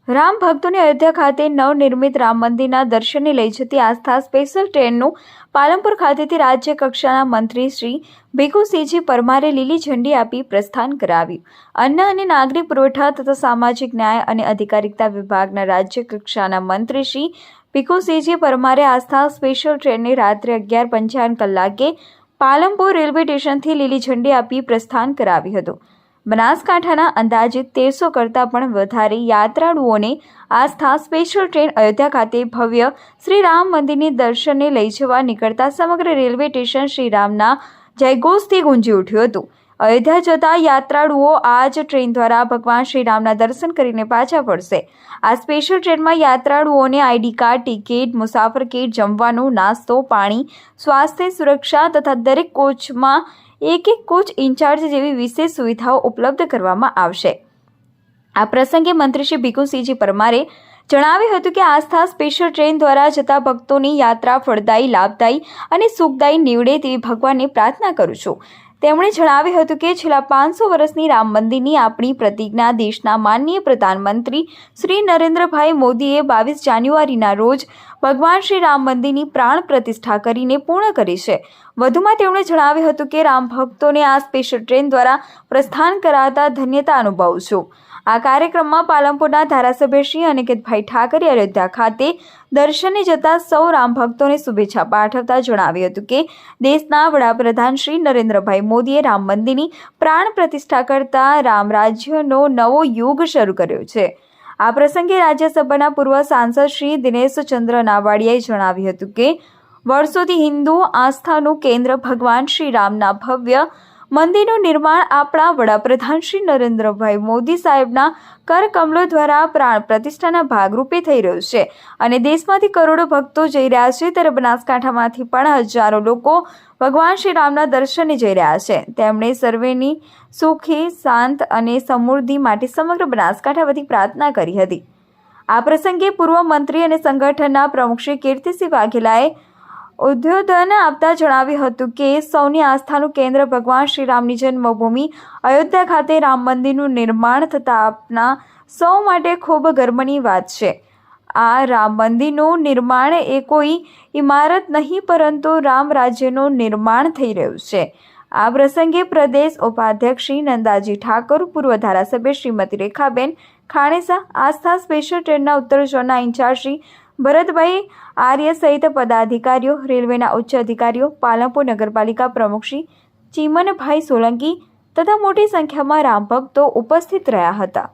રામ ભક્તોને અયોધ્યા ખાતે નવનિર્મિત રામ મંદિરના દર્શને લઈ જતી આસ્થા સ્પેશિયલ ટ્રેનનું પાલનપુર ખાતેથી રાજ્ય કક્ષાના મંત્રી શ્રી ભીખુસિંહજી પરમારે લીલી ઝંડી આપી પ્રસ્થાન કરાવ્યું. અન્ન અને નાગરિક પુરવઠા તથા સામાજિક ન્યાય અને અધિકારિતા વિભાગના રાજ્ય કક્ષાના મંત્રી શ્રી ભીખુસિંહજી પરમારે આસ્થા સ્પેશિયલ ટ્રેનને રાત્રે 11:55 કલાકે પાલનપુર રેલવે સ્ટેશનથી લીલી ઝંડી આપી પ્રસ્થાન કરાવ્યું હતું. બનાસકાંઠાના અંદાજિત 1300 કરતાં પણ વધારે યાત્રાળુઓને આસ્થા સ્પેશિયલ ટ્રેન અયોધ્યા ખાતે ભવ્ય શ્રી રામ મંદિરની દર્શને લઈ જવા નીકળતા સમગ્ર રેલવે સ્ટેશન શ્રીરામના જયઘોષથી ગુંજી ઉઠ્યું હતું. અયોધ્યા જતા યાત્રાળુઓ આ જ ટ્રેન દ્વારા ભગવાન શ્રીરામના દર્શન કરીને પાછા ફરશે. આ સ્પેશિયલ ટ્રેનમાં યાત્રાળુઓને આઈડી કાર્ડ, ટિકિટ, મુસાફર કીટ, જમવાનું, નાસ્તો, પાણી, સ્વાસ્થ્ય સુરક્ષા તથા દરેક કોચમાં એક કોચ ઇન્ચાર્જ જેવી વિશેષ સુવિધાઓ ઉપલબ્ધ કરવામાં આવશે. આ પ્રસંગે મંત્રી શ્રી ભીખુસિંહજી પરમારે જણાવ્યું હતું કે આસ્થા સ્પેશિયલ ટ્રેન દ્વારા જતા ભક્તોની યાત્રા ફળદાયી, લાભદાયી અને સુખદાયી નીવડે તેવી ભગવાનને પ્રાર્થના કરું છું. તેમણે જણાવ્યું હતું કે છેલ્લા 500 વર્ષની રામ મંદિરની આપણી પ્રતિજ્ઞા દેશના માનનીય પ્રધાનમંત્રી શ્રી નરેન્દ્રભાઈ મોદીએ 22 જાન્યુઆરીના રોજ ભગવાન શ્રી રામ મંદિરની પ્રાણ પ્રતિષ્ઠા કરીને પૂર્ણ કરી છે. વધુમાં તેમણે જણાવ્યું હતું કે રામ ભક્તોને આ સ્પેશિયલ ટ્રેન દ્વારા પ્રસ્થાન કરાવતા ધન્યતા અનુભવું છું. આ કાર્યક્રમમાં પાલનપુરના ધારાસભ્ય શ્રી અનિકેતભાઈ ઠાકરે અયોધ્યા ખાતે દર્શને જતા સૌ રામ ભક્તોને શુભેચ્છા પાઠવતા જણાવ્યું હતું કે દેશના વડાપ્રધાન શ્રી નરેન્દ્રભાઈ મોદીએ રામ મંદિરની પ્રાણ પ્રતિષ્ઠા કરતા રામ રાજ્યનો નવો યુગ શરૂ કર્યો છે. આ પ્રસંગે રાજ્યસભાના પૂર્વ સાંસદ શ્રી દિનેશચંદ્ર નાવાડિયાએ જણાવ્યું હતું કે વર્ષોથી હિન્દુ આસ્થાનું કેન્દ્ર ભગવાન શ્રી રામના ભવ્ય મંદિરનું નિર્માણ આપણા વડાપ્રધાન શ્રી નરેન્દ્રભાઈ મોદી સાહેબના કરકમલો દ્વારા પ્રાણ પ્રતિષ્ઠાના ભાગરૂપે થઈ રહ્યું છે અને દેશમાંથી કરોડો ભક્તો જઈ રહ્યા છે. ત્યારે બનાસકાંઠામાંથી પણ હજારો લોકો ભગવાન શ્રી રામના દર્શને જઈ રહ્યા છે. તેમણે સર્વેની સુખી, શાંત અને સમૃદ્ધિ માટે સમગ્ર બનાસકાંઠા વતી પ્રાર્થના કરી હતી. આ પ્રસંગે પૂર્વ મંત્રી અને સંગઠનના પ્રમુખ શ્રી કીર્તિસિંહ વાઘેલાએ ઉદ્બોધન આપતા જણાવ્યું હતું કે સૌની આસ્થાનું કેન્દ્ર ભગવાન શ્રી રામની જન્મભૂમિ અયોધ્યા ખાતે રામ મંદિરનું નિર્માણ થતાં આપના સૌ માટે ખૂબ ગર્વની વાત છે. આ રામ મંદિરનું નિર્માણ એ કોઈ ઇમારત નહીં પરંતુ રામ રાજ્યનું નિર્માણ થઈ રહ્યું છે. આ પ્રસંગે પ્રદેશ ઉપાધ્યક્ષ શ્રી નંદાજી ઠાકોર, પૂર્વ ધારાસભ્ય શ્રીમતી રેખાબેન ખાણેસા, આસ્થા સ્પેશિયલ ટ્રેનના ઉત્તર ઝોનના ઇન્ચાર્જ શ્રી ભરતભાઈ આર્ય સહિત પદાધિકારીઓ, રેલવેના ઉચ્ચ અધિકારીઓ, પાલનપુર નગરપાલિકા પ્રમુખ શ્રી ચીમનભાઈ સોલંકી તથા મોટી સંખ્યામાં રામ ભક્તો ઉપસ્થિત રહ્યા હતા.